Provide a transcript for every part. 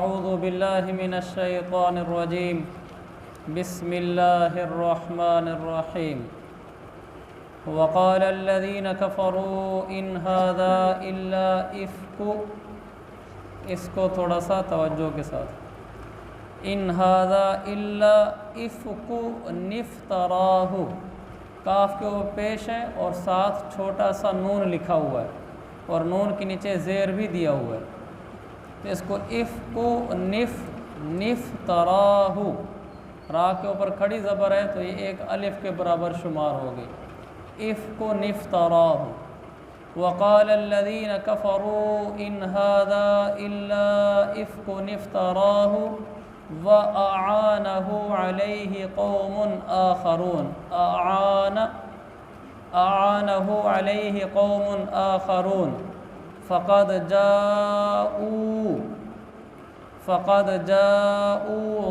أعوذ بالله من الشيطان الرجيم بسم الله الرحمن الرحيم وقال الذين كفروا إن هذا إلا إفك، اس کو تھوڑا سا توجہ کے ساتھ، إن هذا إلا إفك نفتراه، کاف کے اوپر پیش ہے اور ساتھ چھوٹا سا نون لکھا ہوا ہے اور نون کے نیچے زیر بھی دیا ہوا ہے، تو اس کو افکو نفتراہ، را کے اوپر کھڑی زبر ہے تو یہ ایک الف کے برابر شمار ہوگی، افکو نفتراہ۔ وقال الذين كفروا إن هذا إلا إفك نفتراه وأعانه عليه قوم آخرون، أعانه عليه قوم آخرون فقد جاءوا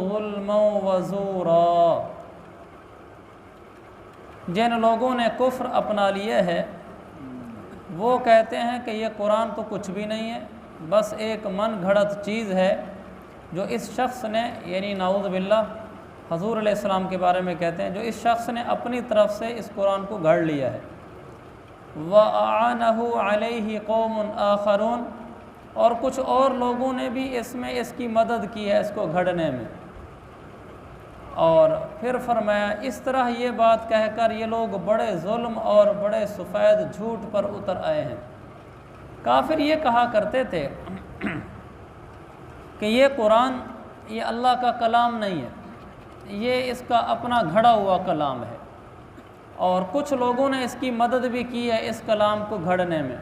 ظلما وزورا۔ جن لوگوں نے کفر اپنا لیا ہے وہ کہتے ہیں کہ یہ قرآن تو کچھ بھی نہیں ہے، بس ایک من گھڑت چیز ہے جو اس شخص نے، یعنی نعوذ باللہ حضور علیہ السلام کے بارے میں کہتے ہیں، جو اس شخص نے اپنی طرف سے اس قرآن کو گھڑ لیا ہے۔ وَأَعَانَهُ عَلَيْهِ قَوْمٌ آخَرُونَ، اور کچھ اور لوگوں نے بھی اس میں اس کی مدد کی ہے اس کو گھڑنے میں۔ اور پھر فرمایا اس طرح یہ بات کہہ کر یہ لوگ بڑے ظلم اور بڑے سفید جھوٹ پر اتر آئے ہیں۔ کافر یہ کہا کرتے تھے کہ یہ قرآن یہ اللہ کا کلام نہیں ہے، یہ اس کا اپنا گھڑا ہوا کلام ہے، اور کچھ لوگوں نے اس کی مدد بھی کی ہے اس کلام کو گھڑنے میں۔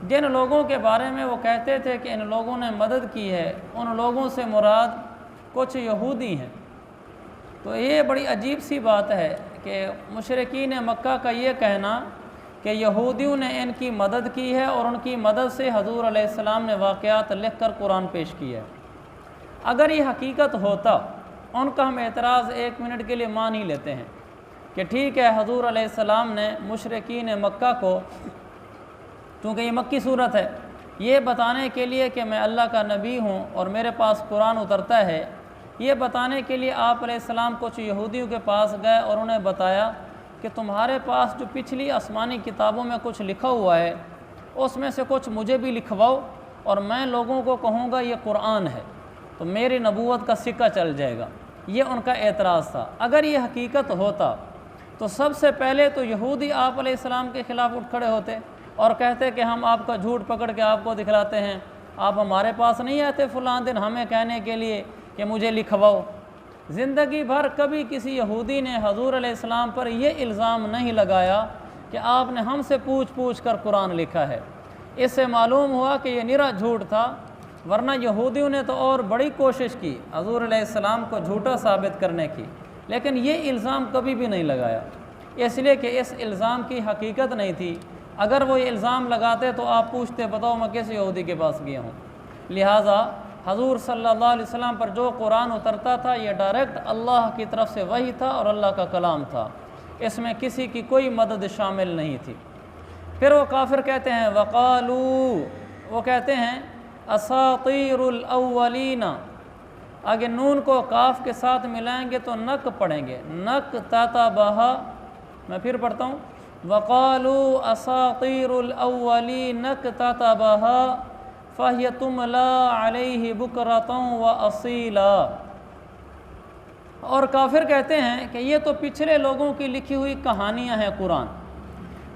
جن لوگوں کے بارے میں وہ کہتے تھے کہ ان لوگوں نے مدد کی ہے، ان لوگوں سے مراد کچھ یہودی ہیں۔ تو یہ بڑی عجیب سی بات ہے کہ مشرکین مکہ کا یہ کہنا کہ یہودیوں نے ان کی مدد کی ہے اور ان کی مدد سے حضور علیہ السلام نے واقعات لکھ کر قرآن پیش کیا ہے۔ اگر یہ حقیقت ہوتا، ان کا ہم اعتراض ایک منٹ کے لیے مان ہی لیتے ہیں کہ ٹھیک ہے، حضور علیہ السلام نے مشرکین مکہ کو، چونکہ یہ مکی صورت ہے، یہ بتانے کے لیے کہ میں اللہ کا نبی ہوں اور میرے پاس قرآن اترتا ہے، یہ بتانے کے لیے آپ علیہ السلام کچھ یہودیوں کے پاس گئے اور انہیں بتایا کہ تمہارے پاس جو پچھلی آسمانی کتابوں میں کچھ لکھا ہوا ہے اس میں سے کچھ مجھے بھی لکھواؤ اور میں لوگوں کو کہوں گا یہ قرآن ہے، تو میری نبوت کا سکہ چل جائے گا۔ یہ ان کا اعتراض تھا۔ اگر یہ حقیقت ہوتا تو سب سے پہلے تو یہودی آپ علیہ السلام کے خلاف اٹھ کھڑے ہوتے اور کہتے کہ ہم آپ کا جھوٹ پکڑ کے آپ کو دکھلاتے ہیں، آپ ہمارے پاس نہیں آتے فلاں دن ہمیں کہنے کے لیے کہ مجھے لکھواؤ۔ زندگی بھر کبھی کسی یہودی نے حضور علیہ السلام پر یہ الزام نہیں لگایا کہ آپ نے ہم سے پوچھ کر قرآن لکھا ہے۔ اس سے معلوم ہوا کہ یہ نرا جھوٹ تھا، ورنہ یہودیوں نے تو اور بڑی کوشش کی حضور علیہ السلام کو جھوٹا ثابت کرنے کی، لیکن یہ الزام کبھی بھی نہیں لگایا، اس لیے کہ اس الزام کی حقیقت نہیں تھی۔ اگر وہ یہ الزام لگاتے تو آپ پوچھتے بتاؤ میں کس یہودی کے پاس گیا ہوں۔ لہٰذا حضور صلی اللہ علیہ وسلم پر جو قرآن اترتا تھا یہ ڈائریکٹ اللہ کی طرف سے وحی تھا اور اللہ کا کلام تھا، اس میں کسی کی کوئی مدد شامل نہیں تھی۔ پھر وہ کافر کہتے ہیں وقالو، وہ کہتے ہیں اساطیر الاولین، آگے نون کو کاف کے ساتھ ملائیں گے تو نک پڑھیں گے، نک تتبہا، میں پھر پڑھتا ہوں وقالوا اساطیر الاولین اکتتبہا فہی تملی علیہ بکرۃ واصیلا۔ اور کافر کہتے ہیں کہ یہ تو پچھلے لوگوں کی لکھی ہوئی کہانیاں ہیں قرآن،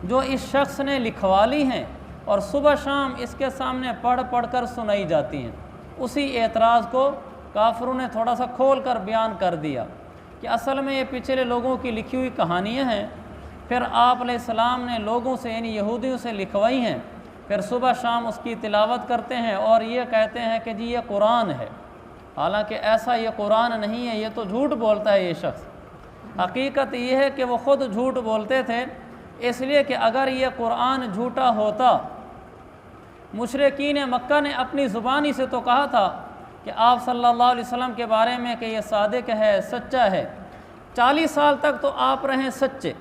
جو اس شخص نے لکھوا لی ہیں اور صبح شام اس کے سامنے پڑھ کر سنائی جاتی ہیں۔ اسی اعتراض کو کافروں نے تھوڑا سا کھول کر بیان کر دیا کہ اصل میں یہ پچھلے لوگوں کی لکھی ہوئی کہانیاں ہیں، پھر آپ علیہ السلام نے لوگوں سے یعنی یہودیوں سے لکھوائی ہیں، پھر صبح شام اس کی تلاوت کرتے ہیں اور یہ کہتے ہیں کہ جی یہ قرآن ہے، حالانکہ ایسا یہ قرآن نہیں ہے، یہ تو جھوٹ بولتا ہے یہ شخص۔ حقیقت یہ ہے کہ وہ خود جھوٹ بولتے تھے، اس لیے کہ اگر یہ قرآن جھوٹا ہوتا، مشرکین مکہ نے اپنی زبانی سے تو کہا تھا کہ آپ صلی اللہ علیہ وسلم کے بارے میں کہ یہ صادق ہے، سچا ہے، 40 سال تک تو آپ رہیں سچے،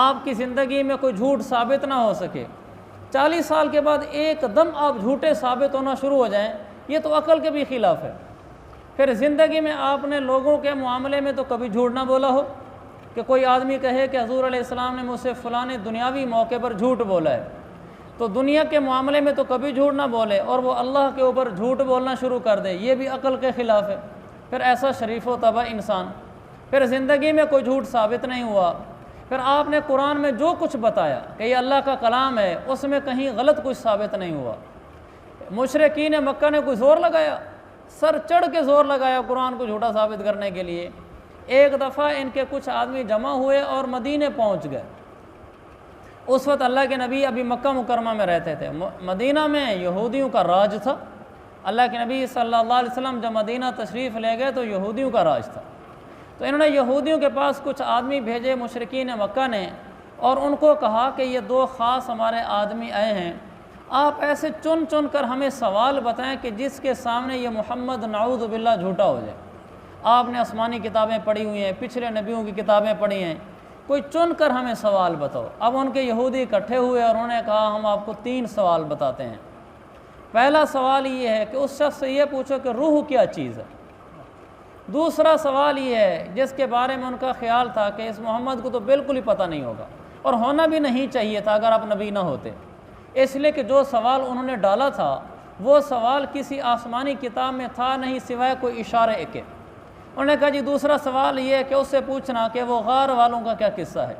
آپ کی زندگی میں کوئی جھوٹ ثابت نہ ہو سکے۔ 40 سال کے بعد ایک دم آپ جھوٹے ثابت ہونا شروع ہو جائیں، یہ تو عقل کے بھی خلاف ہے۔ پھر زندگی میں آپ نے لوگوں کے معاملے میں تو کبھی جھوٹ نہ بولا ہو کہ کوئی آدمی کہے کہ حضور علیہ السلام نے مجھ سے فلاں دنیاوی موقع پر جھوٹ بولا ہے، تو دنیا کے معاملے میں تو کبھی جھوٹ نہ بولے اور وہ اللہ کے اوپر جھوٹ بولنا شروع کر دے، یہ بھی عقل کے خلاف ہے۔ پھر ایسا شریف و طبع انسان، پھر زندگی میں کوئی جھوٹ ثابت نہیں ہوا۔ پھر آپ نے قرآن میں جو کچھ بتایا کہ یہ اللہ کا کلام ہے، اس میں کہیں غلط کچھ ثابت نہیں ہوا۔ مشرکین مکہ نے کوئی زور لگایا، سر چڑھ کے زور لگایا قرآن کو جھوٹا ثابت کرنے کے لیے۔ ایک دفعہ ان کے کچھ آدمی جمع ہوئے اور مدینے پہنچ گئے۔ اس وقت اللہ کے نبی ابھی مکہ مکرمہ میں رہتے تھے، مدینہ میں یہودیوں کا راج تھا۔ اللہ کے نبی صلی اللہ علیہ وسلم جب مدینہ تشریف لے گئے تو یہودیوں کا راج تھا، تو انہوں نے یہودیوں کے پاس کچھ آدمی بھیجے مشرکین مکہ نے، اور ان کو کہا کہ یہ دو خاص ہمارے آدمی آئے ہیں، آپ ایسے چن چن کر ہمیں سوال بتائیں کہ جس کے سامنے یہ محمد نعوذ باللہ جھوٹا ہو جائے۔ آپ نے آسمانی کتابیں پڑھی ہوئی ہیں، پچھلے نبیوں کی کتابیں پڑھی ہیں، کوئی چن کر ہمیں سوال بتاؤ۔ اب ان کے یہودی اکٹھے ہوئے اور انہوں نے کہا ہم آپ کو 3 سوال بتاتے ہیں۔ پہلا سوال یہ ہے کہ اس شخص سے یہ پوچھو کہ روح کیا چیز ہے۔ دوسرا سوال یہ ہے جس کے بارے میں ان کا خیال تھا کہ اس محمد کو تو بالکل ہی پتہ نہیں ہوگا، اور ہونا بھی نہیں چاہیے تھا اگر آپ نبی نہ ہوتے، اس لیے کہ جو سوال انہوں نے ڈالا تھا وہ سوال کسی آسمانی کتاب میں تھا نہیں سوائے کوئی اشارے کے۔ انہوں نے کہا جی دوسرا سوال یہ ہے کہ اس سے پوچھنا کہ وہ غار والوں کا کیا قصہ ہے،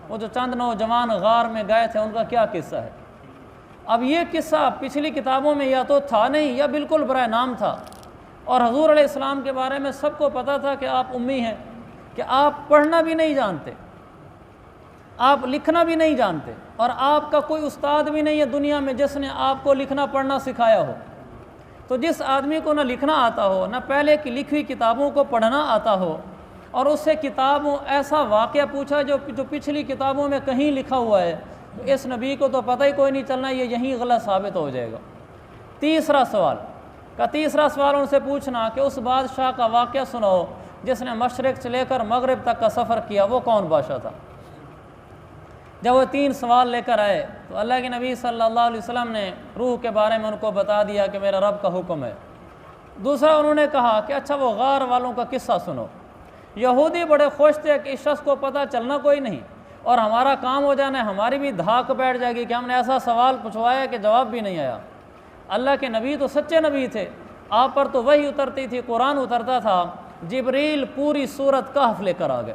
وہ جو چند نوجوان غار میں گئے تھے ان کا کیا قصہ ہے۔ اب یہ قصہ پچھلی کتابوں میں یا تو تھا نہیں یا بالکل برائے نام تھا، اور حضور علیہ السلام کے بارے میں سب کو پتہ تھا کہ آپ امی ہیں، کہ آپ پڑھنا بھی نہیں جانتے، آپ لکھنا بھی نہیں جانتے، اور آپ کا کوئی استاد بھی نہیں ہے دنیا میں جس نے آپ کو لکھنا پڑھنا سکھایا ہو۔ تو جس آدمی کو نہ لکھنا آتا ہو، نہ پہلے کی لکھی ہوئی کتابوں کو پڑھنا آتا ہو، اور اس سے کتابوں ایسا واقعہ پوچھا جو پچھلی کتابوں میں کہیں لکھا ہوا ہے، تو اس نبی کو تو پتہ ہی کوئی نہیں چلنا، یہ یہیں غلط ثابت ہو جائے گا۔ تیسرا سوال ان سے پوچھنا کہ اس بادشاہ کا واقعہ سناؤ جس نے مشرق سے لے کر مغرب تک کا سفر کیا، وہ کون بادشاہ تھا۔ جب وہ 3 سوال لے کر آئے تو اللہ کے نبی صلی اللہ علیہ وسلم نے روح کے بارے میں ان کو بتا دیا کہ میرا رب کا حکم ہے۔ دوسرا انہوں نے کہا کہ اچھا وہ غار والوں کا قصہ سنو۔ یہودی بڑے خوش تھے کہ اس شخص کو پتہ چلنا کوئی نہیں اور ہمارا کام ہو جانا ہے، ہماری بھی دھاک بیٹھ جائے گی کہ ہم نے ایسا سوال پوچھوایا کہ جواب بھی نہیں آیا۔ اللہ کے نبی تو سچے نبی تھے، آپ پر تو وحی اترتی تھی، قرآن اترتا تھا، جبریل پوری سورت کہف لے کر آ گئے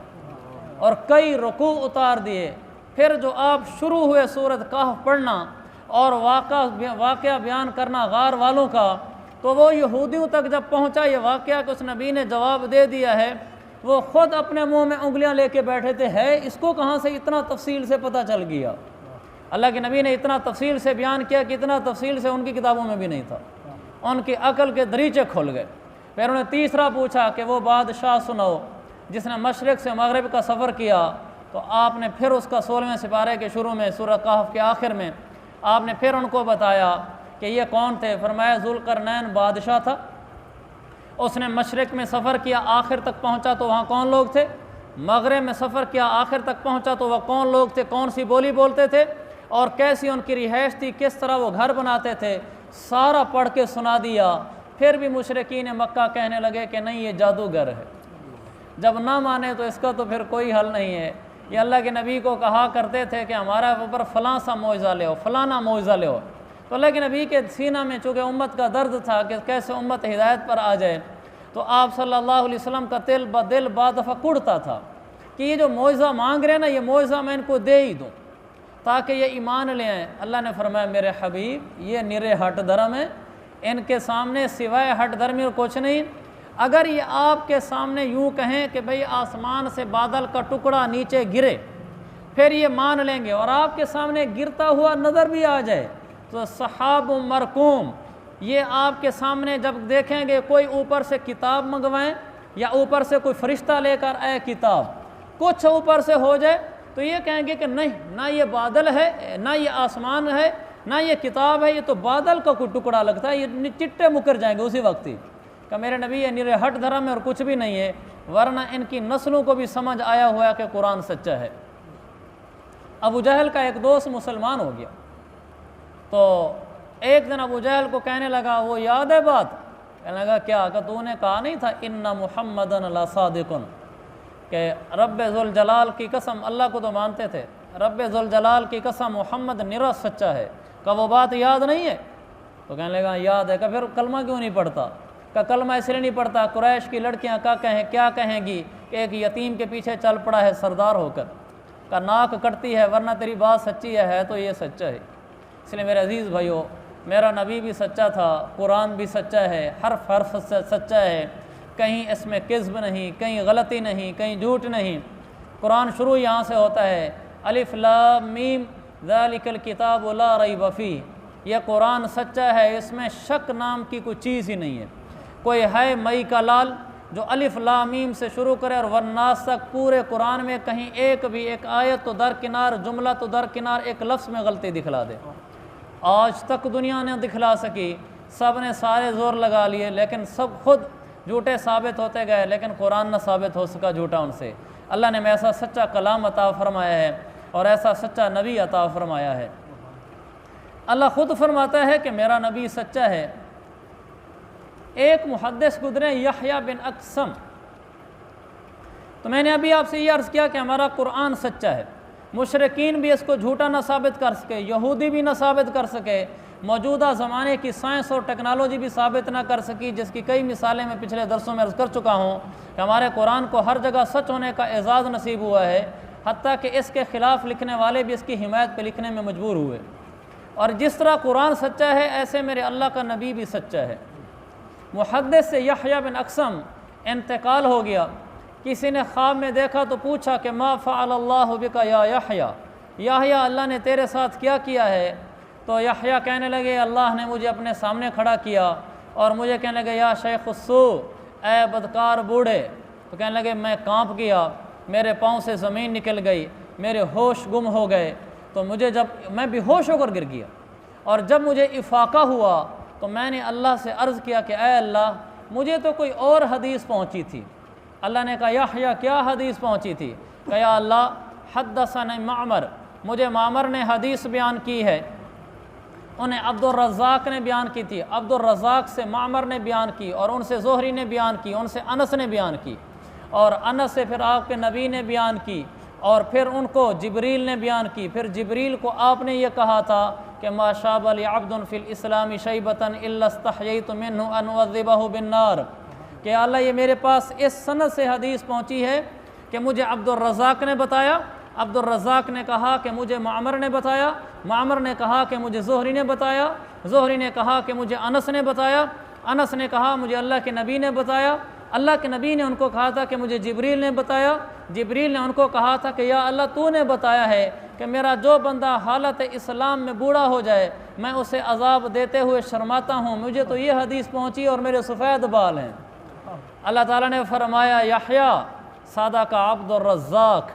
اور کئی رکوع اتار دیے۔ پھر جو آپ شروع ہوئے سورت کہف پڑھنا اور واقعہ بیان کرنا غار والوں کا، تو وہ یہودیوں تک جب پہنچا یہ واقعہ کہ اس نبی نے جواب دے دیا ہے، وہ خود اپنے منہ میں انگلیاں لے کے بیٹھے تھے، ہے اس کو کہاں سے اتنا تفصیل سے پتہ چل گیا۔ اللہ کے نبی نے اتنا تفصیل سے بیان کیا کہ اتنا تفصیل سے ان کی کتابوں میں بھی نہیں تھا، ان کی عقل کے دریچے کھل گئے۔ پھر انہوں نے تیسرا پوچھا کہ وہ بادشاہ سناؤ جس نے مشرق سے مغرب کا سفر کیا، تو آپ نے پھر اس کا 16ویں سپارے کے شروع میں سورہ کہف کے آخر میں آپ نے پھر ان کو بتایا کہ یہ کون تھے۔ فرمایا ذوالقرنین بادشاہ تھا، اس نے مشرق میں سفر کیا، آخر تک پہنچا تو وہاں کون لوگ تھے، مغرب میں سفر کیا، آخر تک پہنچا تو وہ کون لوگ تھے، کون سی بولی بولتے تھے اور کیسی ان کی رہائش تھی، کس طرح وہ گھر بناتے تھے، سارا پڑھ کے سنا دیا۔ پھر بھی مشرکین مکہ کہنے لگے کہ نہیں یہ جادوگر ہے۔ جب نہ مانے تو اس کا تو پھر کوئی حل نہیں ہے۔ یہ اللہ کے نبی کو کہا کرتے تھے کہ ہمارا اوپر فلاں سا معجزہ لے ہو، فلانا معجزہ لے ہو، تو اللہ کے نبی کے سینہ میں چونکہ امت کا درد تھا کہ کیسے امت ہدایت پر آ جائے، تو آپ صلی اللہ علیہ وسلم کا دل بعض دفعہ کڑتا تھا کہ یہ جو معجزہ مانگ رہے ہیں نا، یہ معجزہ میں ان کو دے ہی دوں تاکہ یہ ایمان لے آئیں۔ اللہ نے فرمایا میرے حبیب یہ نرے ہٹ دھرم ہیں، ان کے سامنے سوائے ہٹ دھرمی اور کچھ نہیں۔ اگر یہ آپ کے سامنے یوں کہیں کہ بھئی آسمان سے بادل کا ٹکڑا نیچے گرے، پھر یہ مان لیں گے، اور آپ کے سامنے گرتا ہوا نظر بھی آ جائے تو سحاب مرکوم، یہ آپ کے سامنے جب دیکھیں گے کوئی اوپر سے کتاب منگوائیں یا اوپر سے کوئی فرشتہ لے کر آئے کتاب، کچھ اوپر سے ہو جائے تو یہ کہیں گے کہ نہیں، نہ یہ بادل ہے، نہ یہ آسمان ہے، نہ یہ کتاب ہے، یہ تو بادل کا کوئی ٹکڑا لگتا ہے، یہ چٹے مکر جائیں گے اسی وقت ہی کہ میرے نبی یہ نرے ہٹ دھرم ہے اور کچھ بھی نہیں ہے، ورنہ ان کی نسلوں کو بھی سمجھ آیا ہوا کہ قرآن سچا ہے۔ ابو جہل کا ایک دوست مسلمان ہو گیا، تو ایک دن ابو جہل کو کہنے لگا وہ یاد ہے بات؟ کہنے لگا کیا؟ کہ تو نے کہا نہیں تھا ان محمدن لصادقن، کہ رب ذوالجلال کی قسم، اللہ کو تو مانتے تھے، رب ذوالجلال کی قسم محمد نرا سچا ہے، کہ وہ بات یاد نہیں ہے؟ تو کہنے لگا یاد ہے۔ کہ پھر کلمہ کیوں نہیں پڑھتا؟ کہ کلمہ اس لیے نہیں پڑھتا، قریش کی لڑکیاں کیا کہیں گی کہ ایک یتیم کے پیچھے چل پڑا ہے سردار ہو کر، کا ناک کٹتی ہے، ورنہ تیری بات سچی ہے تو یہ سچا ہے۔ اس لیے میرے عزیز بھائیو، میرا نبی بھی سچا تھا، قرآن بھی سچا ہے، حرف حرف سچا ہے، کہیں اس میں کذب نہیں، کہیں غلطی نہیں، کہیں جھوٹ نہیں۔ قرآن شروع یہاں سے ہوتا ہے، الف لام میم ذالک الکتاب لا ریب فیہ، یہ قرآن سچا ہے، اس میں شک نام کی کوئی چیز ہی نہیں ہے۔ کوئی ہے مئی کا لال جو الف لام میم سے شروع کرے اور والناس تک پورے قرآن میں کہیں ایک آیت تو درکنار، جملہ تو درکنار، ایک لفظ میں غلطی دکھلا دے؟ آج تک دنیا نے دکھلا سکی، سب نے سارے زور لگا لیے، لیکن سب خود جھوٹے ثابت ہوتے گئے، لیکن قرآن نہ ثابت ہو سکا جھوٹا ان سے۔ اللہ نے میں ایسا سچا کلام عطا فرمایا ہے اور ایسا سچا نبی عطا فرمایا ہے۔ اللہ خود فرماتا ہے کہ میرا نبی سچا ہے۔ ایک محدث گزرے یحییٰ بن اقسم، تو میں نے ابھی آپ سے یہ عرض کیا کہ ہمارا قرآن سچا ہے، مشرکین بھی اس کو جھوٹا نہ ثابت کر سکے، یہودی بھی نہ ثابت کر سکے، موجودہ زمانے کی سائنس اور ٹیکنالوجی بھی ثابت نہ کر سکی، جس کی کئی مثالیں میں پچھلے درسوں میں عرض کر چکا ہوں کہ ہمارے قرآن کو ہر جگہ سچ ہونے کا اعزاز نصیب ہوا ہے، حتیٰ کہ اس کے خلاف لکھنے والے بھی اس کی حمایت پہ لکھنے میں مجبور ہوئے۔ اور جس طرح قرآن سچا ہے، ایسے میرے اللہ کا نبی بھی سچا ہے۔ محدث سے یحییٰ بن اقسم انتقال ہو گیا، کسی نے خواب میں دیکھا تو پوچھا کہ ما فعل اللہ بک یا یحییٰ، یحییٰ اللہ نے تیرے ساتھ کیا ہے؟ تو یحییٰ کہنے لگے اللہ نے مجھے اپنے سامنے کھڑا کیا اور مجھے کہنے لگے یا شیخ السوء، اے بدکار بوڑھے۔ تو کہنے لگے میں کانپ گیا، میرے پاؤں سے زمین نکل گئی، میرے ہوش گم ہو گئے، تو میں بے ہوش ہو کر گر گیا، اور جب مجھے افاقہ ہوا تو میں نے اللہ سے عرض کیا کہ اے اللہ مجھے تو کوئی اور حدیث پہنچی تھی۔ اللہ نے کہا یحییٰ کیا حدیث پہنچی تھی؟ کہ یا اللہ حدثنی معمر، مجھے معمر نے حدیث بیان کی ہے، انہیں عبد الرزاق نے بیان کی تھی، عبد الرزاق سے معمر نے بیان کی، اور ان سے زہری نے بیان کی، ان سے انس نے بیان کی، اور انس سے پھر آپ کے نبی نے بیان کی، اور پھر ان کو جبریل نے بیان کی، پھر جبریل کو آپ نے یہ کہا تھا کہ ما شاب لعبد فی الاسلام شیبۃ الا استحییت منہ ان اعذبہ بالنار، کہ اللہ یہ میرے پاس اس سند سے حدیث پہنچی ہے کہ مجھے عبد الرزاق نے بتایا، عبد الرزاق نے کہا کہ مجھے معمر نے بتایا، معمر نے کہا کہ مجھے زہری نے بتایا، زہری نے کہا کہ مجھے انس نے بتایا، انس نے کہا مجھے اللہ کے نبی نے بتایا، اللہ کے نبی نے ان کو کہا تھا کہ مجھے جبریل نے بتایا، جبریل نے ان کو کہا تھا کہ یا اللہ تو نے بتایا ہے کہ میرا جو بندہ حالت اسلام میں بوڑھا ہو جائے میں اسے عذاب دیتے ہوئے شرماتا ہوں، مجھے تو یہ حدیث پہنچی اور میرے سفید بال ہیں۔ اللہ تعالیٰ نے فرمایا یحییٰ صادق عبد الرزاق،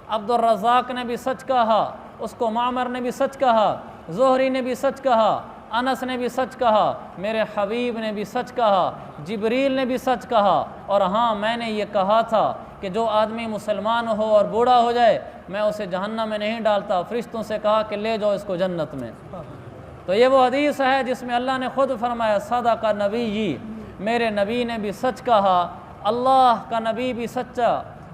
عبد الرزاق نے بھی سچ کہا، اس کو معمر نے بھی سچ کہا، زہری نے بھی سچ کہا، انس نے بھی سچ کہا، میرے حبیب نے بھی سچ کہا، جبریل نے بھی سچ کہا، اور ہاں میں نے یہ کہا تھا کہ جو آدمی مسلمان ہو اور بوڑھا ہو جائے میں اسے جہنم میں نہیں ڈالتا، فرشتوں سے کہا کہ لے جاؤ اس کو جنت میں۔ تو یہ وہ حدیث ہے جس میں اللہ نے خود فرمایا صدق نبی، میرے نبی نے بھی سچ کہا، اللہ کا نبی بھی سچا،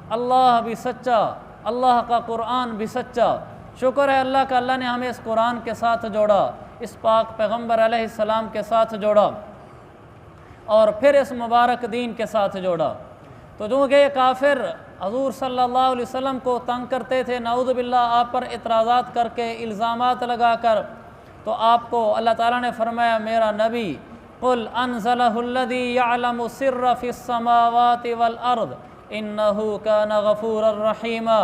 اللہ بھی سچا، اللہ کا قرآن بھی سچا۔ شکر ہے اللہ کا، اللہ نے ہمیں اس قرآن کے ساتھ جوڑا، اس پاک پیغمبر علیہ السلام کے ساتھ جوڑا، اور پھر اس مبارک دین کے ساتھ جوڑا۔ تو چونکہ یہ کافر حضور صلی اللہ علیہ وسلم کو تنگ کرتے تھے، نعوذ باللہ آپ پر اعتراضات کر کے، الزامات لگا کر، تو آپ کو اللہ تعالیٰ نے فرمایا میرا نبی قل انزلہ الذی یعلم السر فی السماوات والارض انہ کان غفورا رحیما،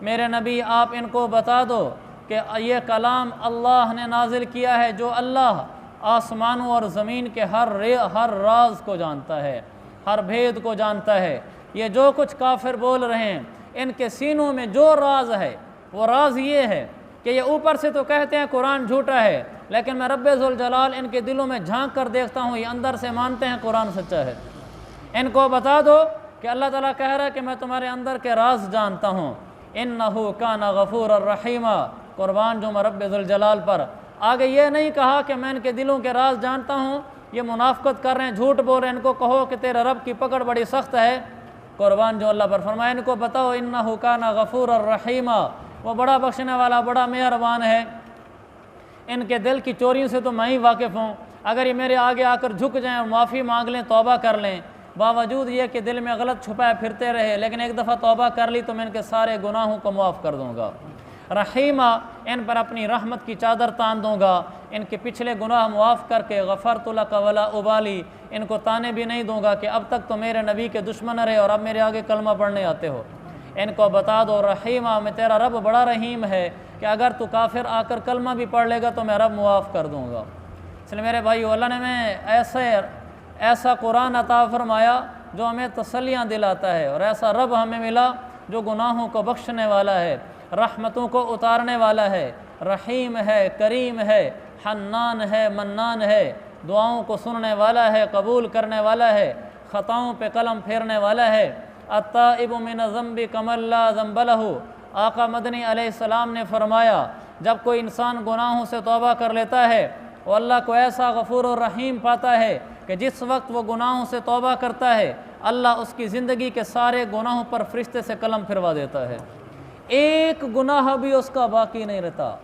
میرے نبی آپ ان کو بتا دو کہ یہ کلام اللہ نے نازل کیا ہے جو اللہ آسمانوں اور زمین کے ہر راز کو جانتا ہے، ہر بھید کو جانتا ہے۔ یہ جو کچھ کافر بول رہے ہیں ان کے سینوں میں جو راز ہے وہ راز یہ ہے کہ یہ اوپر سے تو کہتے ہیں قرآن جھوٹا ہے، لیکن میں رب ذوالجلال ان کے دلوں میں جھانک کر دیکھتا ہوں، یہ اندر سے مانتے ہیں قرآن سچا ہے۔ ان کو بتا دو کہ اللہ تعالیٰ کہہ رہا ہے کہ میں تمہارے اندر کے راز جانتا ہوں، انہ کان غفورا رحیما، قربان جو میں رب ذوالجلال پر، آگے یہ نہیں کہا کہ میں ان کے دلوں کے راز جانتا ہوں، یہ منافقت کر رہے ہیں، جھوٹ بول رہے ہیں، ان کو کہو کہ تیرے رب کی پکڑ بڑی سخت ہے۔ قربان جو اللہ پر فرمایا، ان کو بتاؤ انہ کان غفور الرحیم، وہ بڑا بخشنے والا، بڑا مہربان ہے۔ ان کے دل کی چوریوں سے تو میں ہی واقف ہوں، اگر یہ میرے آگے آ کر جھک جائیں اور معافی مانگ لیں، توبہ کر لیں، باوجود یہ کہ دل میں غلط چھپائے پھرتے رہے، لیکن ایک دفعہ توبہ کر لی تو میں ان کے سارے گناہوں کو معاف کر دوں گا۔ رحیمہ، ان پر اپنی رحمت کی چادر تان دوں گا، ان کے پچھلے گناہ معاف کر کے غفرت لک ولا ابالی، ان کو تانے بھی نہیں دوں گا کہ اب تک تو میرے نبی کے دشمن رہے اور اب میرے آگے کلمہ پڑھنے آتے ہو۔ ان کو بتا دو رحیمہ، میں تیرا رب بڑا رحیم ہے کہ اگر تو کافر آ کر کلمہ بھی پڑھ لے گا تو میں رب معاف کر دوں گا۔ اس لیے میرے بھائی، اللہ نے میں ایسا قرآن عطا فرمایا جو ہمیں تسلیاں دلاتا ہے، اور ایسا رب ہمیں ملا جو گناہوں کو بخشنے والا ہے، رحمتوں کو اتارنے والا ہے، رحیم ہے، کریم ہے، حنان ہے، منان ہے، دعاؤں کو سننے والا ہے، قبول کرنے والا ہے، خطاؤں پہ قلم پھیرنے والا ہے۔ التائب من الذنب کمن لا ذنب لہ، آقا مدنی علیہ السلام نے فرمایا جب کوئی انسان گناہوں سے توبہ کر لیتا ہے وہ اللہ کو ایسا غفور و رحیم پاتا ہے کہ جس وقت وہ گناہوں سے توبہ کرتا ہے اللہ اس کی زندگی کے سارے گناہوں پر فرشتے سے قلم پھروا دیتا ہے، ایک گناہ بھی اس کا باقی نہیں رہتا۔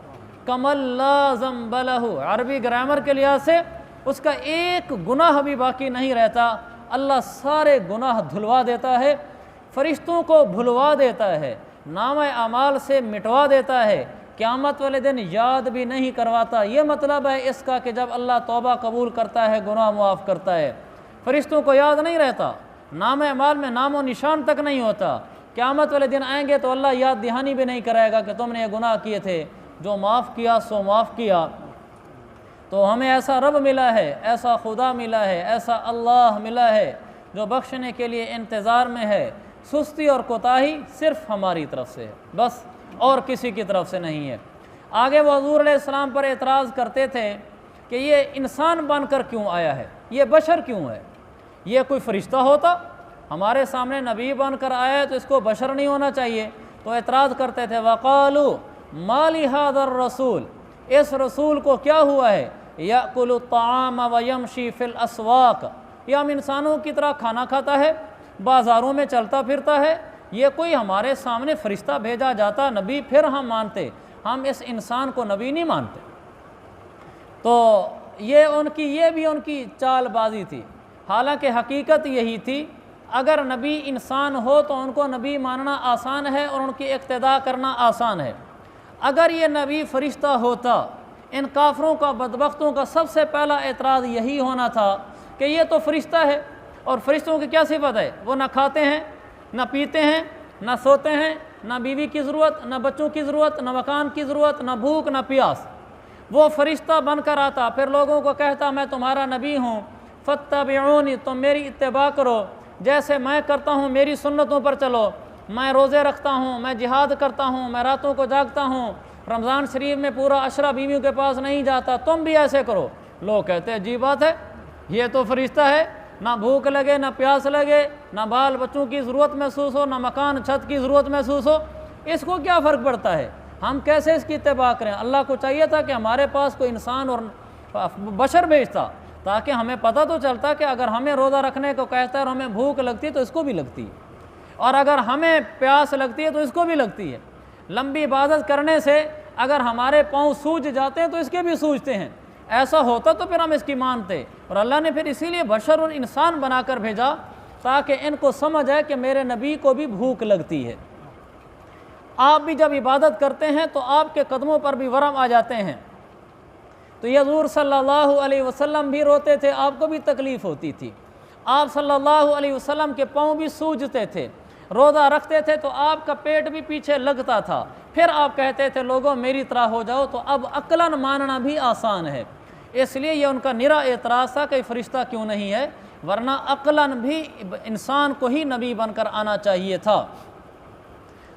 کمن لا ذنب لہ، عربی گرامر کے لحاظ سے اس کا ایک گناہ بھی باقی نہیں رہتا، اللہ سارے گناہ دھلوا دیتا ہے، فرشتوں کو بھلوا دیتا ہے، نامہ اعمال سے مٹوا دیتا ہے، قیامت والے دن یاد بھی نہیں کرواتا۔ یہ مطلب ہے اس کا کہ جب اللہ توبہ قبول کرتا ہے، گناہ معاف کرتا ہے، فرشتوں کو یاد نہیں رہتا، نامہ اعمال میں نام و نشان تک نہیں ہوتا، قیامت والے دن آئیں گے تو اللہ یاد دہانی بھی نہیں کرائے گا کہ تم نے یہ گناہ کیے تھے، جو معاف کیا سو معاف کیا۔ تو ہمیں ایسا رب ملا ہے، ایسا خدا ملا ہے، ایسا اللہ ملا ہے جو بخشنے کے لیے انتظار میں ہے۔ سستی اور کوتاہی صرف ہماری طرف سے ہے، بس اور کسی کی طرف سے نہیں ہے۔ آگے وہ حضور علیہ السلام پر اعتراض کرتے تھے کہ یہ انسان بن کر کیوں آیا ہے، یہ بشر کیوں ہے، یہ کوئی فرشتہ ہوتا، ہمارے سامنے نبی بن کر آیا ہے تو اس کو بشر نہیں ہونا چاہیے۔ تو اعتراض کرتے تھے، وقالوا ما لهذا الرسول، اس رسول کو کیا ہوا ہے، یأکل الطعام ویمشی فی الاسواق، یہ ہم انسانوں کی طرح کھانا کھاتا ہے، بازاروں میں چلتا پھرتا ہے، یہ کوئی ہمارے سامنے فرشتہ بھیجا جاتا نبی پھر ہم مانتے، ہم اس انسان کو نبی نہیں مانتے۔ تو یہ بھی ان کی چال بازی تھی، حالانکہ حقیقت یہی تھی، اگر نبی انسان ہو تو ان کو نبی ماننا آسان ہے اور ان کی اقتداء کرنا آسان ہے۔ اگر یہ نبی فرشتہ ہوتا، ان کافروں کا، بدبختوں کا سب سے پہلا اعتراض یہی ہونا تھا کہ یہ تو فرشتہ ہے، اور فرشتوں کی کیا صفت ہے، وہ نہ کھاتے ہیں، نہ پیتے ہیں، نہ سوتے ہیں، نہ بیوی کی ضرورت، نہ بچوں کی ضرورت، نہ مکان کی ضرورت، نہ بھوک، نہ پیاس۔ وہ فرشتہ بن کر آتا، پھر لوگوں کو کہتا میں تمہارا نبی ہوں، فاتبعونی، تم میری اتباع کرو، جیسے میں کرتا ہوں میری سنتوں پر چلو، میں روزے رکھتا ہوں، میں جہاد کرتا ہوں، میں راتوں کو جاگتا ہوں، رمضان شریف میں پورا عشرہ بیویوں کے پاس نہیں جاتا، تم بھی ایسے کرو۔ لوگ کہتے ہیں عجیب بات ہے، یہ تو فرشتہ ہے، نہ بھوک لگے، نہ پیاس لگے، نہ بال بچوں کی ضرورت محسوس ہو، نہ مکان چھت کی ضرورت محسوس ہو، اس کو کیا فرق پڑتا ہے، ہم کیسے اس کی اتباع کریں۔ اللہ کو چاہیے تھا کہ ہمارے پاس کوئی انسان اور بشر بھیجتا تاکہ ہمیں پتہ تو چلتا کہ اگر ہمیں روزہ رکھنے کو کہتا ہے اور ہمیں بھوک لگتی ہے تو اس کو بھی لگتی ہے، اور اگر ہمیں پیاس لگتی ہے تو اس کو بھی لگتی ہے۔ لمبی عبادت کرنے سے اگر ہمارے پاؤں سوج جاتے ہیں تو اس کے بھی سوجتے ہیں، ایسا ہوتا تو پھر ہم اس کی مانتے، اور اللہ نے پھر اسی لیے بشر اور انسان بنا کر بھیجا تاکہ ان کو سمجھ آئے کہ میرے نبی کو بھی بھوک لگتی ہے۔ آپ بھی جب عبادت کرتے ہیں تو آپ کے قدموں پر بھی ورم آ جاتے ہیں، تو یہ حضور صلی اللہ علیہ وسلم بھی روتے تھے، آپ کو بھی تکلیف ہوتی تھی، آپ صلی اللہ علیہ وسلم کے پاؤں بھی سوجتے تھے، روزہ رکھتے تھے تو آپ کا پیٹ بھی پیچھے لگتا تھا، پھر آپ کہتے تھے لوگوں میری طرح ہو جاؤ، تو اب عقلاً ماننا بھی آسان ہے۔ اس لیے یہ ان کا نرا اعتراض تھا کہ فرشتہ کیوں نہیں ہے، ورنہ عقلاً بھی انسان کو ہی نبی بن کر آنا چاہیے تھا۔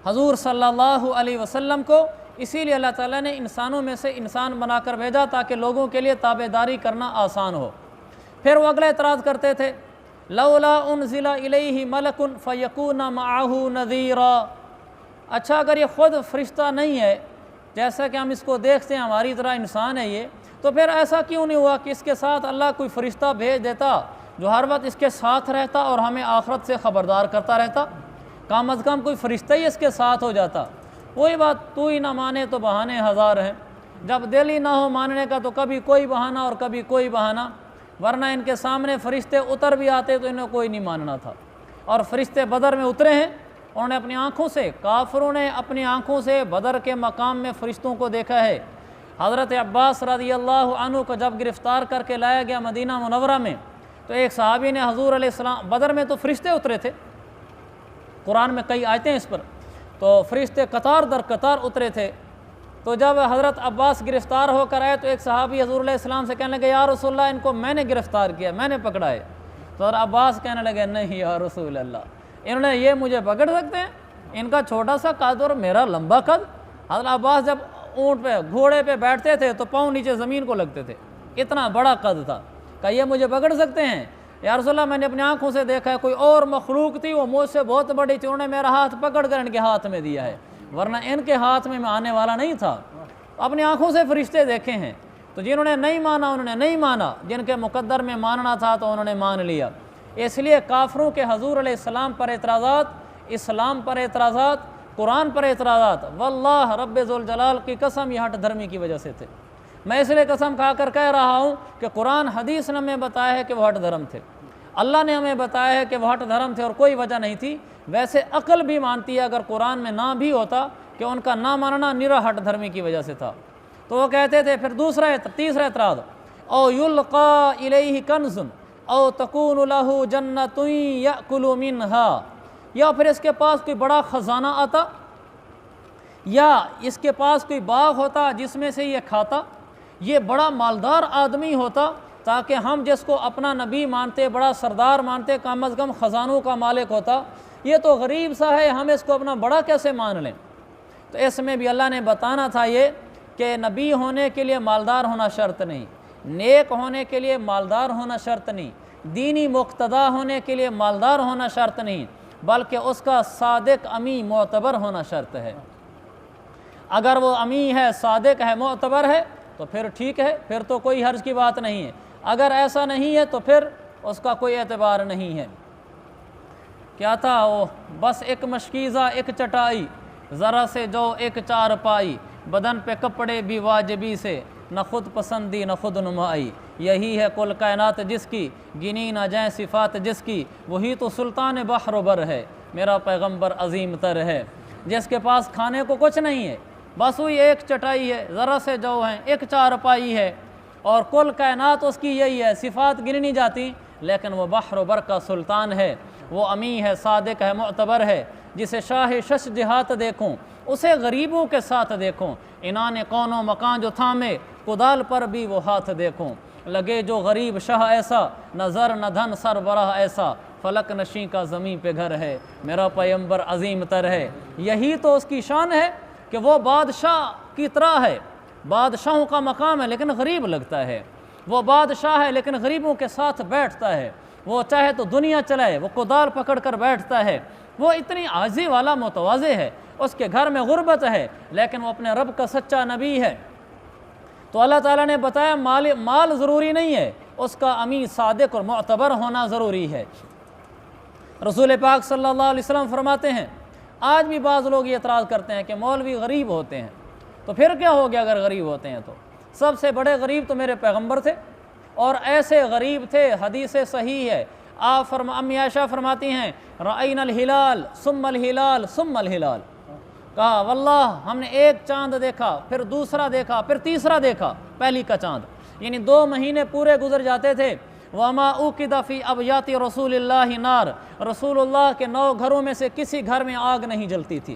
حضور صلی اللہ علیہ وسلم کو اسی لیے اللہ تعالیٰ نے انسانوں میں سے انسان بنا کر بھیجا تاکہ لوگوں کے لیے تابعداری کرنا آسان ہو۔ پھر وہ اگلا اعتراض کرتے تھے، لولا انزل الیہ ملک فیکون معہ نذیرا، اچھا اگر یہ خود فرشتہ نہیں ہے جیسا کہ ہم اس کو دیکھتے ہیں ہماری طرح انسان ہے یہ، تو پھر ایسا کیوں نہیں ہوا کہ اس کے ساتھ اللہ کوئی فرشتہ بھیج دیتا جو ہر وقت اس کے ساتھ رہتا اور ہمیں آخرت سے خبردار کرتا رہتا؟ کم از کم کوئی فرشتہ ہی اس کے ساتھ ہو جاتا۔ وہی بات، تو ہی نہ مانے تو بہانے ہزار ہیں، جب دل ہی نہ ہو ماننے کا تو کبھی کوئی بہانہ اور کبھی کوئی بہانہ، ورنہ ان کے سامنے فرشتے اتر بھی آتے تو انہیں کوئی نہیں ماننا تھا۔ اور فرشتے بدر میں اترے ہیں، انہوں نے اپنی آنکھوں سے، کافروں نے اپنی آنکھوں سے بدر کے مقام میں فرشتوں کو دیکھا ہے۔ حضرت عباس رضی اللہ عنہ کو جب گرفتار کر کے لایا گیا مدینہ منورہ میں، تو ایک صحابی نے حضور علیہ السلام، بدر میں تو فرشتے اترے تھے، قرآن میں کئی آیتیں اس پر، تو فرشتے قطار در قطار اترے تھے۔ تو جب حضرت عباس گرفتار ہو کر آئے تو ایک صحابی حضور علیہ السلام سے کہنے لگے، یا رسول اللہ ان کو میں نے گرفتار کیا، میں نے پکڑا ہے۔ تو حضرت عباس کہنے لگے، نہیں یا رسول اللہ، انہوں نے یہ مجھے پکڑ سکتے ہیں؟ ان کا چھوٹا سا قد اور میرا لمبا قد۔ حضرت عباس جب اونٹ پہ، گھوڑے پہ بیٹھتے تھے تو پاؤں نیچے زمین کو لگتے تھے، اتنا بڑا قد تھا۔ کہ یہ مجھے پکڑ سکتے ہیں؟ یا رسول اللہ میں نے اپنی آنکھوں سے دیکھا ہے، کوئی اور مخلوق تھی وہ مجھ سے بہت بڑی تھی، انہوں نے میرا ہاتھ پکڑ کر ان کے ہاتھ میں دیا ہے، ورنہ ان کے ہاتھ میں آنے والا نہیں تھا۔ اپنی آنکھوں سے فرشتے دیکھے ہیں۔ تو جنہوں نے نہیں مانا انہوں نے نہیں مانا، جن کے مقدر میں ماننا تھا تو انہوں نے مان لیا۔ اس لیے کافروں کے حضور علیہ السلام پر اعتراضات، اسلام پر اعتراضات، قرآن پر اعتراضات، واللہ رب ذوالجلال کی قسم یہ ہٹ دھرمی کی وجہ سے تھے۔ میں اس لیے قسم کھا کر کہہ رہا ہوں کہ قرآن حدیث نے ہمیں بتایا ہے کہ وہ ہٹ دھرم تھے، اللہ نے ہمیں بتایا ہے کہ وہ ہٹ دھرم تھے اور کوئی وجہ نہیں تھی۔ ویسے عقل بھی مانتی ہے اگر قرآن میں نہ بھی ہوتا کہ ان کا نہ ماننا نرا ہٹ دھرمی کی وجہ سے تھا۔ تو وہ کہتے تھے پھر تیسرا اعتراض، او یلقا الیہ کنز او تکون لہ جنۃ یأکل منہا، یا پھر اس کے پاس کوئی بڑا خزانہ آتا، یا اس کے پاس کوئی باغ ہوتا جس میں سے یہ کھاتا، یہ بڑا مالدار آدمی ہوتا تاکہ ہم جس کو اپنا نبی مانتے، بڑا سردار مانتے، کم از کم خزانوں کا مالک ہوتا۔ یہ تو غریب سا ہے، ہم اس کو اپنا بڑا کیسے مان لیں؟ تو اس میں بھی اللہ نے بتانا تھا یہ کہ نبی ہونے کے لیے مالدار ہونا شرط نہیں، نیک ہونے کے لیے مالدار ہونا شرط نہیں، دینی مقتدا ہونے کے لیے مالدار ہونا شرط نہیں، بلکہ اس کا صادق امی معتبر ہونا شرط ہے۔ اگر وہ امی ہے، صادق ہے، معتبر ہے تو پھر ٹھیک ہے، پھر تو کوئی حرج کی بات نہیں ہے۔ اگر ایسا نہیں ہے تو پھر اس کا کوئی اعتبار نہیں ہے۔ کیا تھا وہ، بس ایک مشکیزہ ایک چٹائی، ذرا سے جو ایک چارپائی، بدن پہ کپڑے بھی واجبی سے، نہ خود پسندی نہ خود نمائی، یہی ہے کل کائنات جس کی، گنی نہ جائیں صفات جس کی، وہی تو سلطان بحر و بر ہے، میرا پیغمبر عظیم تر ہے۔ جس کے پاس کھانے کو کچھ نہیں ہے، بس وہی ایک چٹائی ہے، ذرا سے جو ہیں، ایک چارپائی ہے، اور کل کائنات اس کی یہی ہے، صفات گنی نہیں جاتی، لیکن وہ بحر و بر کا سلطان ہے، وہ امی ہے، صادق ہے، معتبر ہے۔ جسے شاہ شش جہات دیکھوں، اسے غریبوں کے ساتھ دیکھوں، انان کون و مکان جو تھامے، کدال پر بھی وہ ہاتھ دیکھوں، لگے جو غریب شاہ ایسا، نہ زر نہ دھن سربراہ ایسا، فلک نشیں کا زمین پہ گھر ہے، میرا پیغمبر عظیم تر ہے۔ یہی تو اس کی شان ہے کہ وہ بادشاہ کی طرح ہے، بادشاہوں کا مقام ہے لیکن غریب لگتا ہے، وہ بادشاہ ہے لیکن غریبوں کے ساتھ بیٹھتا ہے، وہ چاہے تو دنیا چلائے، وہ کدال پکڑ کر بیٹھتا ہے، وہ اتنی عاجزی والا متواضع ہے، اس کے گھر میں غربت ہے لیکن وہ اپنے رب کا سچا نبی ہے۔ تو اللہ تعالیٰ نے بتایا مال ضروری نہیں ہے، اس کا امی صادق اور معتبر ہونا ضروری ہے۔ رسول پاک صلی اللہ علیہ وسلم فرماتے ہیں، آج بھی بعض لوگ یہ اعتراض کرتے ہیں کہ مولوی غریب ہوتے ہیں، تو پھر کیا ہو گیا اگر غریب ہوتے ہیں تو؟ سب سے بڑے غریب تو میرے پیغمبر تھے، اور ایسے غریب تھے، حدیث صحیح ہے، امی عائشہ فرماتی ہیں، رأینا الہلال ثم الہلال ثم الہلال، کہا واللہ ہم نے ایک چاند دیکھا، پھر دوسرا دیکھا، پھر تیسرا دیکھا، پہلی کا چاند، یعنی 2 مہینے پورے گزر جاتے تھے۔ وَمَا أُوقِدَ فِي أَبْيَاتِ رَسُولِ اللَّهِ نَارٍ، رسول اللہ کے 9 گھروں میں سے کسی گھر میں آگ نہیں جلتی تھی،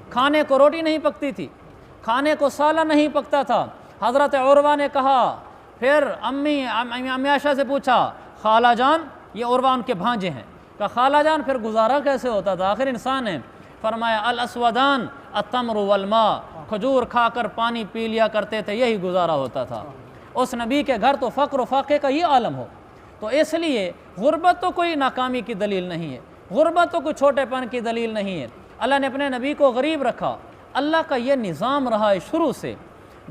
کھانے کو روٹی نہیں پکتی تھی، کھانے کو سالن نہیں پکتا تھا۔ حضرت عروہ نے کہا، پھر امی عائشہ سے پوچھا، خالہ جان، یہ عروہ ان کے بھانجے ہیں، کہا خالہ جان پھر گزارا کیسے ہوتا تھا، آخر انسان ہے؟ فرمایا الاسودان التمر والماء، کھجور کھا کر پانی پی لیا کرتے تھے، یہی گزارا ہوتا تھا۔ اس نبی کے گھر تو فقر و فاقے کا یہ عالم ہو، تو اس لیے غربت تو کوئی ناکامی کی دلیل نہیں ہے، غربت تو کوئی چھوٹے پن کی دلیل نہیں ہے۔ اللہ نے اپنے نبی کو غریب رکھا، اللہ کا یہ نظام رہا ہے شروع سے،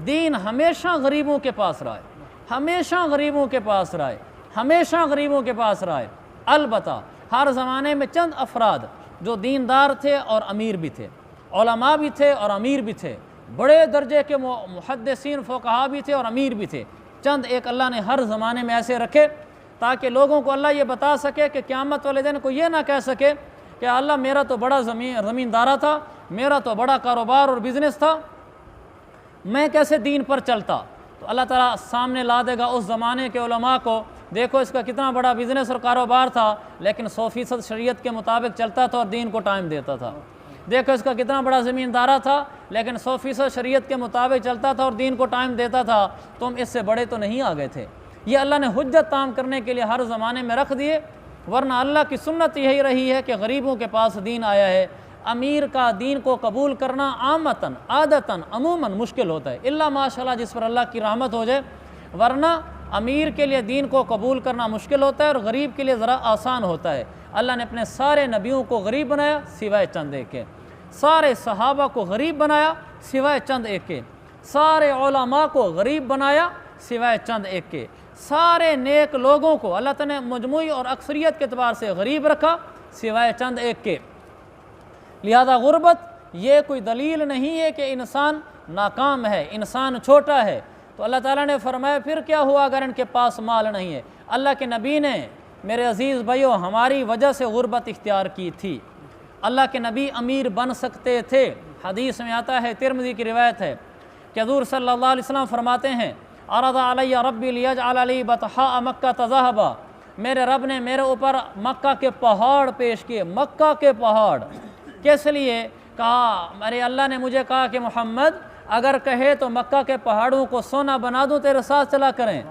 دین ہمیشہ غریبوں کے پاس رہا ہے، ہمیشہ غریبوں کے پاس رہا ہے، ہمیشہ غریبوں کے پاس رہا ہے۔ البتہ ہر زمانے میں چند افراد جو دیندار تھے اور امیر بھی تھے، علماء بھی تھے اور امیر بھی تھے، بڑے درجے کے محدثین فقہاء بھی تھے اور امیر بھی تھے، چند ایک اللہ نے ہر زمانے میں ایسے رکھے تاکہ لوگوں کو اللہ یہ بتا سکے کہ قیامت والے دن کو یہ نہ کہہ سکے کہ اللہ میرا تو بڑا زمیندارہ تھا، میرا تو بڑا کاروبار اور بزنس تھا، میں کیسے دین پر چلتا۔ تو اللہ تعالیٰ سامنے لا دے گا اس زمانے کے علماء کو، دیکھو اس کا کتنا بڑا بزنس اور کاروبار تھا لیکن 100% شریعت کے مطابق چلتا تھا اور دین کو ٹائم دیتا تھا، دیکھو اس کا کتنا بڑا زمیندارہ تھا لیکن 100% شریعت کے مطابق چلتا تھا اور دین کو ٹائم دیتا تھا، تم اس سے بڑے تو نہیں آ گئے تھے۔ یہ اللہ نے حجت تام کرنے کے لیے ہر زمانے میں رکھ دیے، ورنہ اللہ کی سنت یہی رہی ہے کہ غریبوں کے پاس دین آیا ہے، امیر کا دین کو قبول کرنا عامتاً عادتاً عموماً مشکل ہوتا ہے، الا ماشاءاللہ جس پر اللہ کی رحمت ہو جائے، ورنہ امیر کے لیے دین کو قبول کرنا مشکل ہوتا ہے اور غریب کے لیے ذرا آسان ہوتا ہے۔ اللہ نے اپنے سارے نبیوں کو غریب بنایا سوائے چند ایک کے، سارے صحابہ کو غریب بنایا سوائے چند ایک کے، سارے علماء کو غریب بنایا سوائے چند ایک کے، سارے نیک لوگوں کو اللہ تعالیٰ نے مجموعی اور اکثریت کے اعتبار سے غریب رکھا سوائے چند ایک کے۔ لہذا غربت یہ کوئی دلیل نہیں ہے کہ انسان ناکام ہے، انسان چھوٹا ہے۔ تو اللہ تعالیٰ نے فرمایا پھر کیا ہوا اگر ان کے پاس مال نہیں ہے؟ اللہ کے نبی نے میرے عزیز بھائیو ہماری وجہ سے غربت اختیار کی تھی۔ اللہ کے نبی امیر بن سکتے تھے، حدیث میں آتا ہے، ترمذی کی روایت ہے کہ حضور صلی اللہ علیہ وسلم فرماتے ہیں عرض علی ربی لیجعل لی بطحاء مکہ ذہبا، میرے رب نے میرے اوپر مکہ کے پہاڑ پیش کیے، مکہ کے پہاڑ۔ کس لیے؟ کہا میرے اللہ نے مجھے کہا کہ محمد اگر کہے تو مکہ کے پہاڑوں کو سونا بنا دوں تیرے ساتھ چلا کریں۔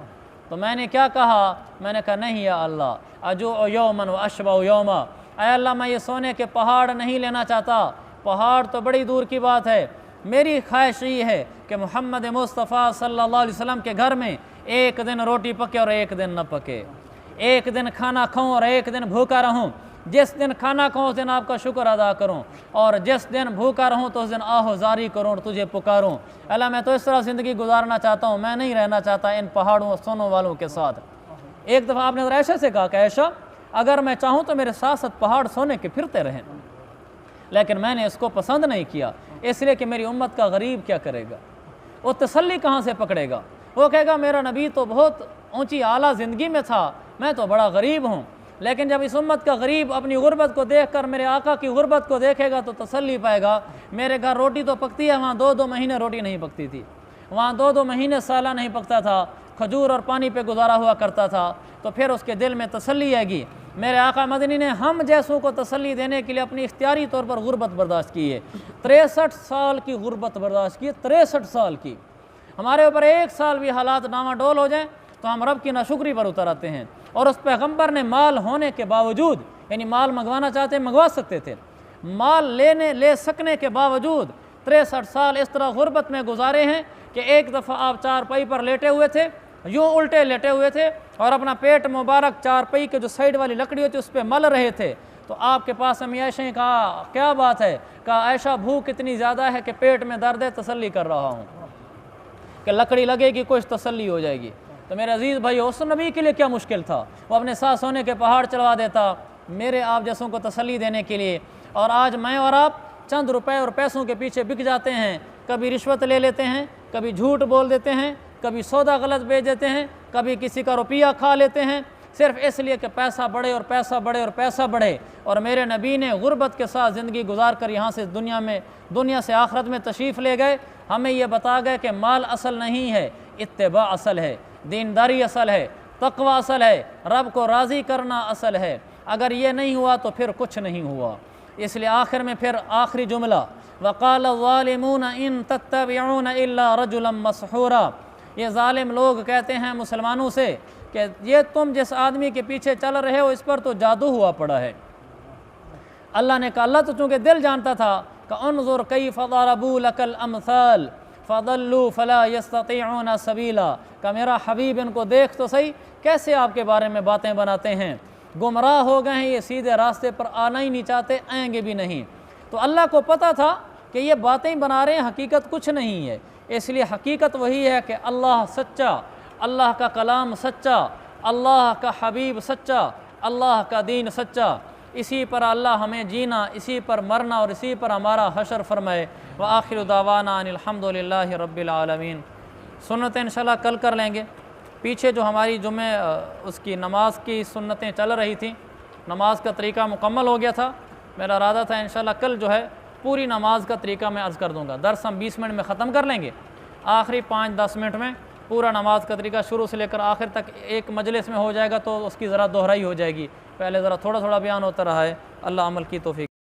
تو میں نے کیا کہا؟ میں نے کہا نہیں یا اللہ، اجوع یومن و اشبع یوما، اے اللہ میں یہ سونے کے پہاڑ نہیں لینا چاہتا، پہاڑ تو بڑی دور کی بات ہے، میری خواہش یہ ہے کہ محمد مصطفیٰ صلی اللہ علیہ وسلم کے گھر میں ایک دن روٹی پکے اور ایک دن نہ پکے، ایک دن کھانا کھاؤں اور ایک دن بھوکا رہوں، جس دن کھانا کھاؤں اس دن آپ کا شکر ادا کروں، اور جس دن بھوکا رہوں تو اس دن آہ زاری کروں اور تجھے پکاروں۔ اللہ میں تو اس طرح زندگی گزارنا چاہتا ہوں، میں نہیں رہنا چاہتا ان پہاڑوں اور سونوں والوں کے ساتھ۔ ایک دفعہ آپ نے عائشہ سے کہا کہ عائشہ اگر میں چاہوں تو میرے ساتھ ساتھ پہاڑ سونے کے پھرتے رہیں، لیکن میں نے اس کو پسند نہیں کیا، اس لیے کہ میری امت کا غریب کیا کرے گا، وہ تسلی کہاں سے پکڑے گا؟ وہ کہے گا میرا نبی تو بہت اونچی اعلیٰ زندگی میں تھا، میں تو بڑا غریب ہوں۔ لیکن جب اس امت کا غریب اپنی غربت کو دیکھ کر میرے آقا کی غربت کو دیکھے گا تو تسلی پائے گا، میرے گھر روٹی تو پکتی ہے، وہاں 2 مہینے روٹی نہیں پکتی تھی، وہاں 2 مہینے سالہ نہیں پکتا تھا، کھجور اور پانی پہ گزارا ہوا کرتا تھا، تو پھر اس کے دل میں تسلی آئے گی۔ میرے آقا مدنی نے ہم جیسوں کو تسلی دینے کے لیے اپنی اختیاری طور پر غربت برداشت کی ہے، 63 سال کی غربت برداشت کی ہے، 63 سال کی۔ ہمارے اوپر 1 سال بھی حالات ڈاواڈول ہو جائیں تو ہم رب کی ناشکری پر اتر آتے ہیں، اور اس پیغمبر نے مال ہونے کے باوجود، یعنی مال منگوانا چاہتے منگوا سکتے تھے، مال لے سکنے کے باوجود 63 سال اس طرح غربت میں گزارے ہیں کہ ایک دفعہ آپ چارپائی پر لیٹے ہوئے تھے، یوں الٹے لیٹے ہوئے تھے اور اپنا پیٹ مبارک چارپائی کے جو سائیڈ والی لکڑی ہوتی اس پہ مل رہے تھے، تو آپ کے پاس امی عائشہ نے کہا کیا بات ہے؟ کہا عائشہ بھوک اتنی زیادہ ہے کہ پیٹ میں درد ہے، تسلی کر رہا ہوں کہ لکڑی لگے گی کچھ تسلی ہو جائے گی۔ تو میرے عزیز بھائی اس نبی کے لیے کیا مشکل تھا، وہ اپنے ساتھ سونے کے پہاڑ چلوا دیتا میرے آپ جیسوں کو تسلی دینے کے لیے۔ اور آج میں اور آپ چند روپے اور پیسوں کے پیچھے بک جاتے ہیں، کبھی رشوت لے لیتے ہیں، کبھی جھوٹ بول دیتے ہیں، کبھی سودا غلط بیچ دیتے ہیں، کبھی کسی کا روپیہ کھا لیتے ہیں، صرف اس لیے کہ پیسہ بڑھے اور پیسہ بڑھے اور پیسہ بڑھے۔ اور میرے نبی نے غربت کے ساتھ زندگی گزار کر یہاں سے دنیا سے آخرت میں تشریف لے گئے، ہمیں یہ بتا گئے کہ مال اصل نہیں ہے، اتباع اصل ہے، دینداری اصل ہے، تقوی اصل ہے، رب کو راضی کرنا اصل ہے۔ اگر یہ نہیں ہوا تو پھر کچھ نہیں ہوا۔ اس لیے آخر میں پھر آخری جملہ وقال الظالمون ان تتبعون الا رجلا مسحورا، یہ ظالم لوگ کہتے ہیں مسلمانوں سے کہ یہ تم جس آدمی کے پیچھے چل رہے ہو اس پر تو جادو ہوا پڑا ہے۔ اللہ نے کہا، اللہ تو چونکہ دل جانتا تھا کہ انظر کیف ضربوا لک الامثال فضلوا فلا يستطيعون سبیلا، کہ میرا حبیب ان کو دیکھ تو صحیح کیسے آپ کے بارے میں باتیں بناتے ہیں، گمراہ ہو گئے ہیں، یہ سیدھے راستے پر آنا ہی نہیں چاہتے، آئیں گے بھی نہیں۔ تو اللہ کو پتہ تھا کہ یہ باتیں بنا رہے ہیں، حقیقت کچھ نہیں ہے۔ اس لیے حقیقت وہی ہے کہ اللہ سچا، اللہ کا کلام سچا، اللہ کا حبیب سچا، اللہ کا دین سچا، اسی پر اللہ ہمیں جینا، اسی پر مرنا اور اسی پر ہمارا حشر فرمائے۔ وآخر دعوانا ان الحمدللہ رب العالمین۔ سنتیں انشاءاللہ کل کر لیں گے۔ پیچھے جو ہماری جمعہ اس کی نماز کی سنتیں چل رہی تھیں، نماز کا طریقہ مکمل ہو گیا تھا، میرا ارادہ تھا انشاءاللہ کل جو ہے پوری نماز کا طریقہ میں عرض کر دوں گا۔ درس ہم 20 منٹ میں ختم کر لیں گے، آخری 5-10 منٹ میں پورا نماز کا طریقہ شروع سے لے کر آخر تک ایک مجلس میں ہو جائے گا، تو اس کی ذرا دہرائی ہو جائے گی۔ پہلے ذرا تھوڑا تھوڑا بیان ہوتا رہا ہے۔ اللہ عمل کی توفیق